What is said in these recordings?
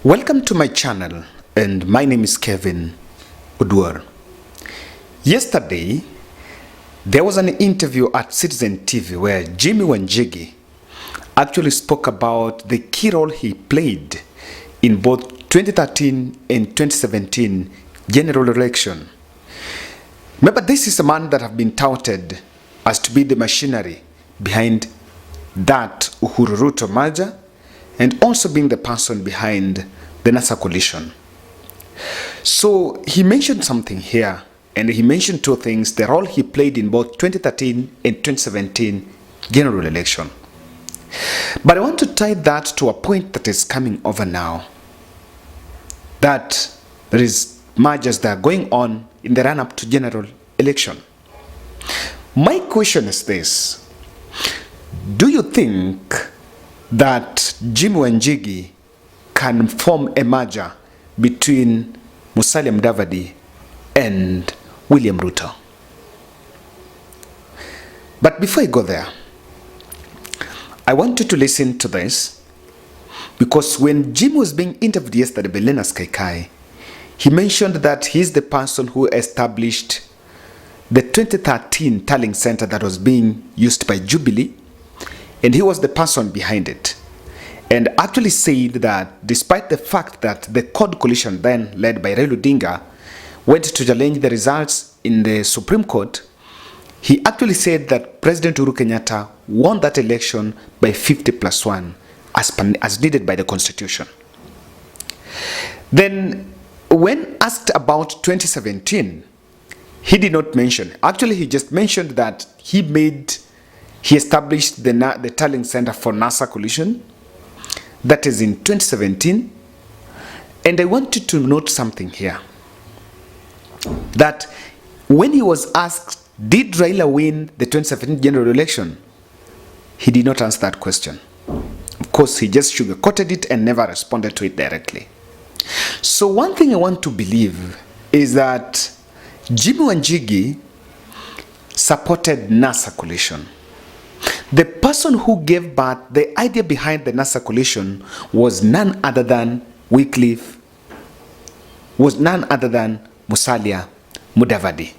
Welcome to my channel, and my name is Kevin Udwar. Yesterday, there was an interview at Citizen TV where Jimmy Wanjigi actually spoke about the key role he played in both 2013 and 2017 general election. Remember, this is a man that have been touted as to be the machinery behind that Uhuru-Ruto merger, and also being the person behind the NASA coalition. So he mentioned something here, and he mentioned two things: the role he played in both 2013 and 2017 general election. But I want to tie that to a point that is coming over now, that there is mergers that are going on in the run-up to general election. My question is this: do you think that Jimmy Wanjigi can form a merger between Musalia Mudavadi and William Ruto? But before I go there, I want you to listen to this, because when Jimmy was being interviewed yesterday by Lennox Kaikai, he mentioned that he's the person who established the 2013 tallying center that was being used by Jubilee, and he was the person behind it, and actually said that despite the fact that the Code Coalition, then led by Raila Odinga, went to challenge the results in the Supreme Court, he actually said that President Uhuru Kenyatta won that election by 50+1 as needed by the Constitution. Then when asked about 2017, he did not mention. Actually, he just mentioned that he established the tallying center for NASA coalition. That is in 2017. And I want you to note something here, that when he was asked, did Raila win the 2017 general election, he did not answer that question. Of course, he just sugarcoated it and never responded to it directly. So one thing I want to believe is that Jimmy Wanjigi supported NASA coalition. The person who gave birth, the idea behind the NASA coalition, was none other than Musalia Mudavadi.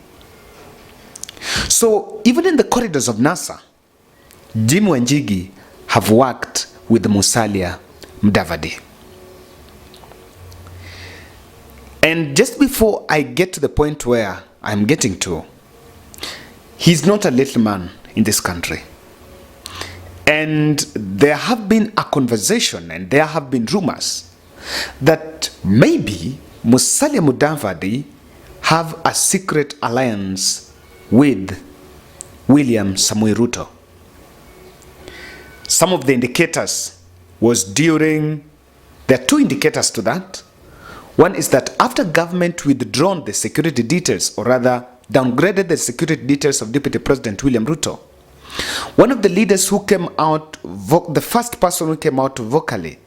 So even in the corridors of NASA, Jimmy Wanjigi have worked with Musalia Mudavadi. And just before I get to the point where I'm getting to, he's not a little man in this country. And there have been a conversation, and there have been rumors that maybe Musalia Mudavadi have a secret alliance with William Samoei Ruto. Some of the indicators was there are two indicators to that. One is that after government withdrawn the security details, or rather downgraded the security details of Deputy President William Ruto, one of the leaders who came out, the first person who came out vocally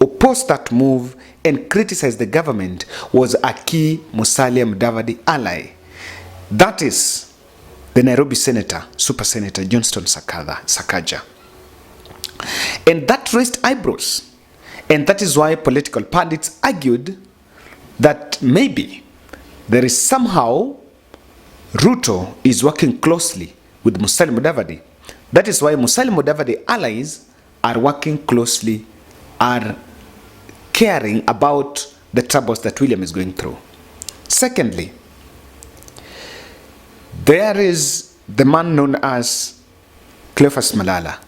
opposed that move and criticized the government, was a key Musalia Mudavadi ally. That is the Nairobi Senator, Super Senator Johnston Sakaja. And that raised eyebrows. And that is why political pundits argued that maybe there is somehow Ruto is working closely with Musalia Mudavadi. That is why Musalia Mudavadi allies are working closely, are caring about the troubles that William is going through. Secondly, there is the man known as Cleophas Malala.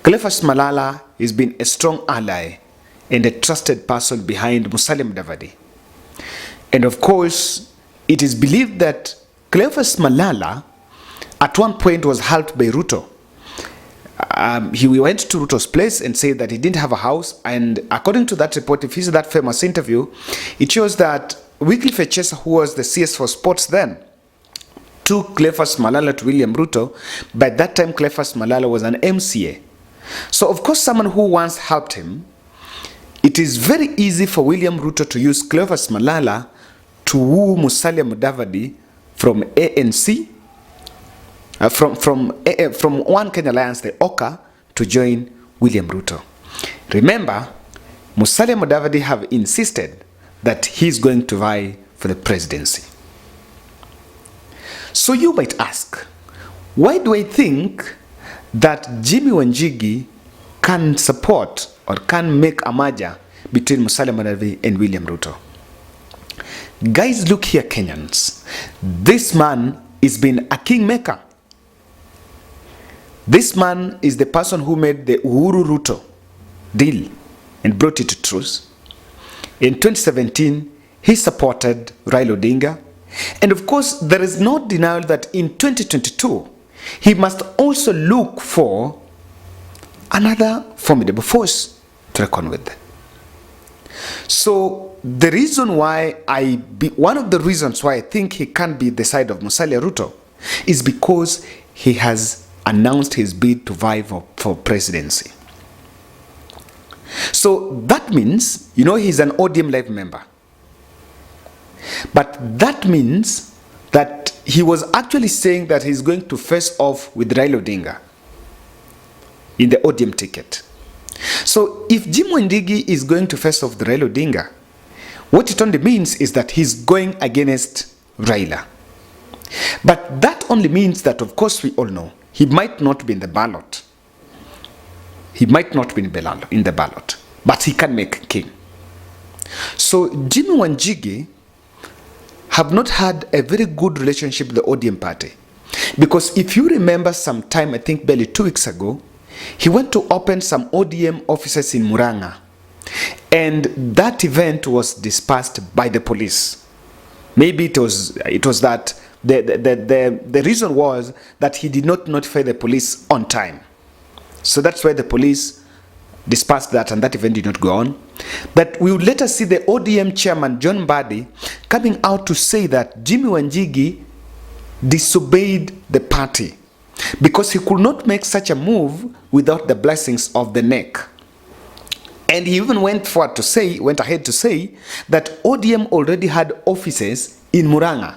Cleophas Malala has been a strong ally and a trusted person behind Musalia Mudavadi. And of course, it is believed that Cleophas Malala at one point was helped by Ruto. He went to Ruto's place and said that he didn't have a house, and according to that report, if you see that famous interview, it shows that Wycliffe Echesa, who was the CS for sports then, took Cleophas Malala to William Ruto. By that time, Cleophas Malala was an MCA. So of course, someone who once helped him, it is very easy for William Ruto to use Cleophas Malala to woo Musalia Mudavadi from ANC, from One Kenya Alliance, the OKA, to join William Ruto. Remember, Musalia Mudavadi have insisted that he's going to vie for the presidency. So you might ask, why do I think that Jimmy Wanjigi can support or can make a merger between Musalia Mudavadi and William Ruto? Guys, look here, Kenyans. This man is been a kingmaker. This man is the person who made the Uhuru-Ruto deal and brought it to truth. In 2017, he supported Raila Odinga. And of course, there is no denial that in 2022, he must also look for another formidable force to reckon with. So the reason why one of the reasons why I think he can't be the side of Musalia Ruto is because he has announced his bid to vie for presidency. So that means, you know, he's an ODM Live member. But that means that he was actually saying that he's going to face off with Raila Odinga in the ODM ticket. So if Jimmy Wanjigi is going to face off the Raila Odinga, what it only means is that he's going against Raila. But that only means that, of course, we all know he might not be in the ballot. He might not be in the ballot, but he can make king. So Jimmy Wanjigi have not had a very good relationship with the ODM party. Because if you remember some time, I think barely 2 weeks ago, he went to open some ODM offices in Murang'a. And that event was dispersed by the police. Maybe it was that the reason was that he did not notify the police on time. So that's why the police dispersed that and that event did not go on. But we would later see the ODM chairman, John Mbadi, coming out to say that Jimmy Wanjigi disobeyed the party because he could not make such a move without the blessings of the NEC. And he even went ahead to say that ODM already had offices in Murang'a.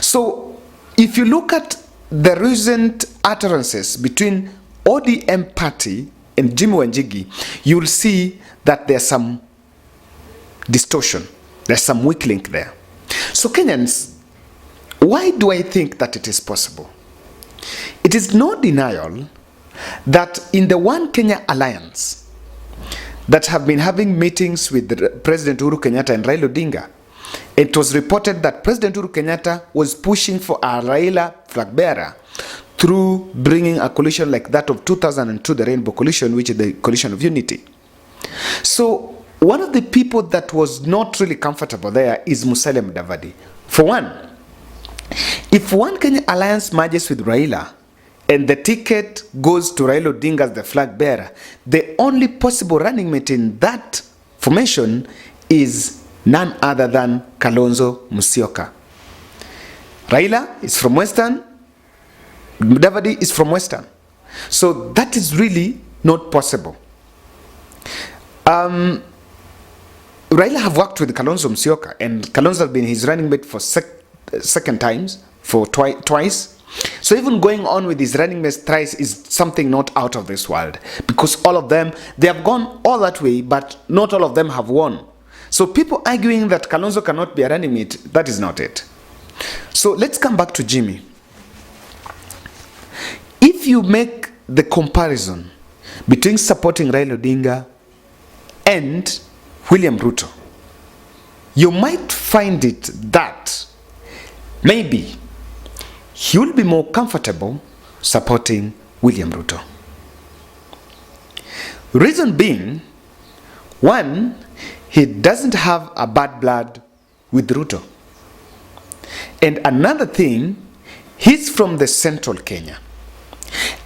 So if you look at the recent utterances between ODM party and Jimmy Wanjigi, you'll see that there's some distortion. There's some weak link there. So Kenyans, why do I think that it is possible? It is no denial that in the One Kenya Alliance that have been having meetings with President Uhuru Kenyatta and Raila Odinga, it was reported that President Uhuru Kenyatta was pushing for a Raila flag bearer through bringing a coalition like that of 2002, the Rainbow Coalition, which is the Coalition of Unity. So one of the people that was not really comfortable there is Musalia Mudavadi. For one, if One Kenya Alliance merges with Raila and the ticket goes to Raila Odinga as the flag bearer, the only possible running mate in that formation is none other than Kalonzo Musyoka. Raila is from Western, Mudavadi is from Western. So that is really not possible. Raila have worked with Kalonzo Musyoka, and Kalonzo has been his running mate for second times, for twice. So even going on with his running mate thrice is something not out of this world, because all of them, they have gone all that way, but not all of them have won. So people arguing that Kalonzo cannot be a running mate, that is not it. So let's come back to Jimmy. If you make the comparison between supporting Raila Odinga and William Ruto, you might find it that maybe he will be more comfortable supporting William Ruto. Reason being, one, he doesn't have a bad blood with Ruto. And another thing, he's from the central Kenya.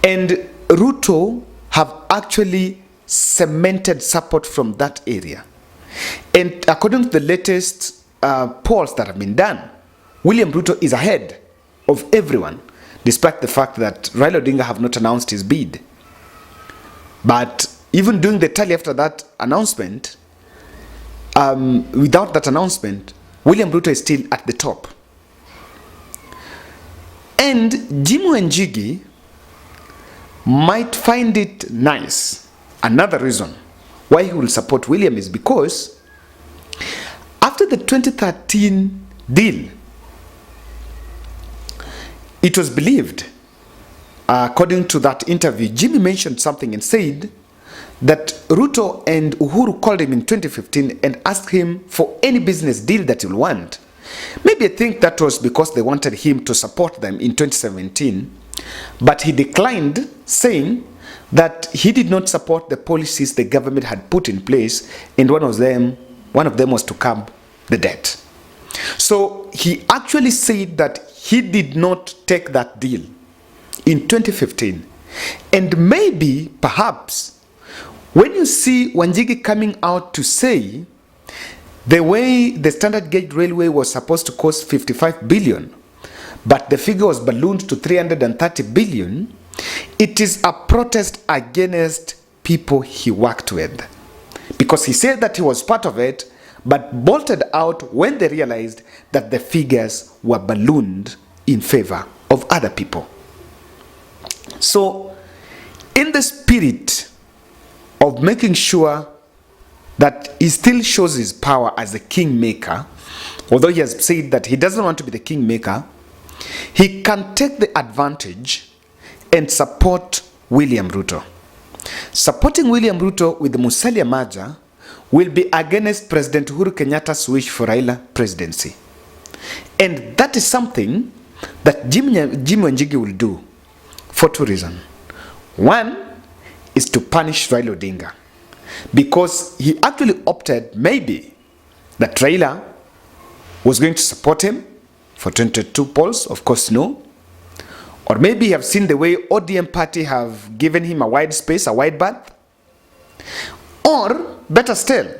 And Ruto have actually cemented support from that area. And according to the latest polls that have been done, William Ruto is ahead of everyone, despite the fact that Raila Odinga have not announced his bid. But even doing the tally after that announcement, without that announcement, William Ruto is still at the top. And Jimmy Wanjigi might find it nice. Another reason why he will support William is because after the 2013 deal, it was believed, according to that interview, Jimmy mentioned something and said that Ruto and Uhuru called him in 2015 and asked him for any business deal that he'll want. Maybe I think that was because they wanted him to support them in 2017, but he declined, saying that he did not support the policies the government had put in place, and one of them was to curb the debt. So he actually said that he did not take that deal in 2015. And maybe, perhaps, when you see Wanjigi coming out to say the way the standard gauge railway was supposed to cost 55 billion, but the figure was ballooned to 330 billion, it is a protest against people he worked with. Because he said that he was part of it, but bolted out when they realized that the figures were ballooned in favor of other people. So, in the spirit of making sure that he still shows his power as a kingmaker, although he has said that he doesn't want to be the kingmaker, he can take the advantage and support William Ruto. Supporting William Ruto with the Musalia merger will be against President Uhuru Kenyatta's wish for Raila presidency. And that is something that Jimmy Wanjigi will do for two reasons. One is to punish Raila Odinga, because he actually opted maybe that Raila was going to support him for 22 polls, of course no. Or maybe you have seen the way ODM party have given him a wide space, a wide berth. Or, better still,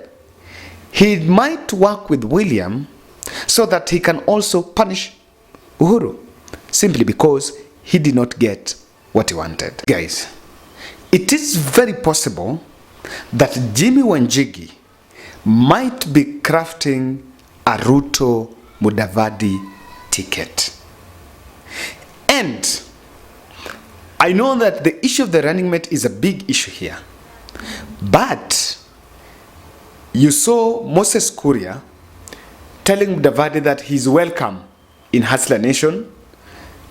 he might work with William so that he can also punish Uhuru, simply because he did not get what he wanted. Guys, it is very possible that Jimmy Wanjigi might be crafting a Ruto Mudavadi ticket. And I know that the issue of the running mate is a big issue here. But you saw Moses Kuria telling Mudavadi that he's welcome in Hustler Nation,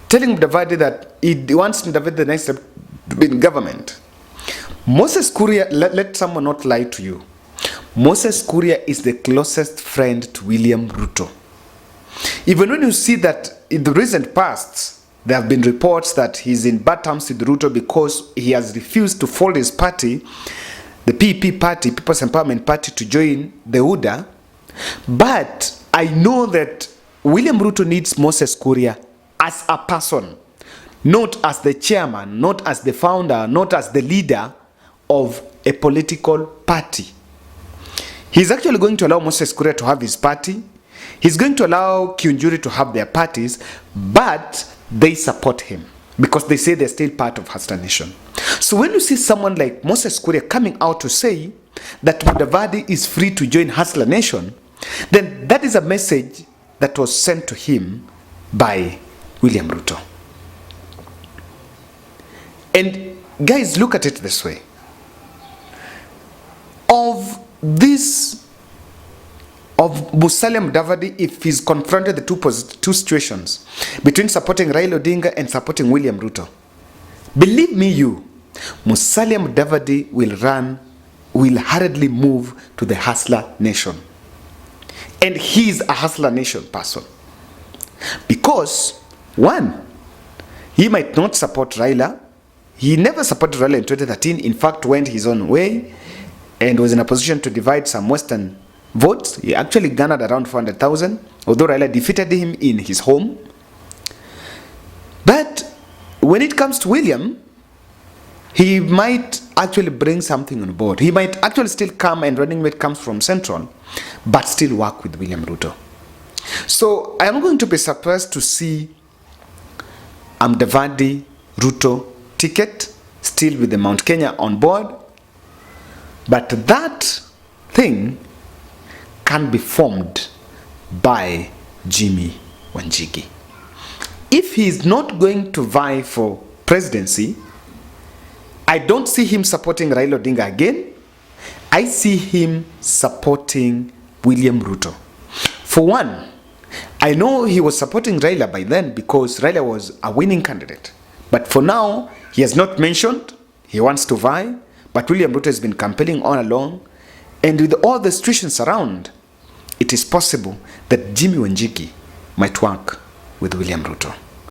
telling Mudavadi that he wants Mudavadi the next step to be in government. Moses Kuria, let someone not lie to you. Moses Kuria is the closest friend to William Ruto. Even when you see that in the recent past, there have been reports that he's in bad terms with Ruto because he has refused to fold his party, the PP party, People's Empowerment Party, to join the UDA. But I know that William Ruto needs Moses Kuria as a person, not as the chairman, not as the founder, not as the leader of a political party. He's actually going to allow Moses Kuria to have his party. He's going to allow Kiunjuri to have their parties, but they support him because they say they're still part of Hustler Nation. So when you see someone like Moses Kuria coming out to say that Mudavadi is free to join Hustler Nation, then that is a message that was sent to him by William Ruto. And guys, look at it this way. Of Musalia Mudavadi, if he's confronted the two situations between supporting Raila Odinga and supporting William Ruto, believe me Musalia Mudavadi will hurriedly move to the Hustler Nation. And he's a Hustler Nation person. Because, one, he might not support Raila. He never supported Raila in 2013. In fact, went his own way and was in a position to divide some Western votes. He actually garnered around 400,000, although Raila defeated him in his home. But when it comes to William, he might actually bring something on board. He might actually still come, and running mate comes from Central, but still work with William Ruto. So I am going to be surprised to see Mudavadi-Ruto ticket still with the Mount Kenya on board. But that thing can be formed by Jimmy Wanjigi. If he is not going to vie for presidency, I don't see him supporting Raila Odinga again. I see him supporting William Ruto. For one, I know he was supporting Raila by then because Raila was a winning candidate. But for now, he has not mentioned he wants to vie, but William Ruto has been campaigning all along. And with all the situations around, it is possible that Jimmy Wanjigi might work with William Ruto.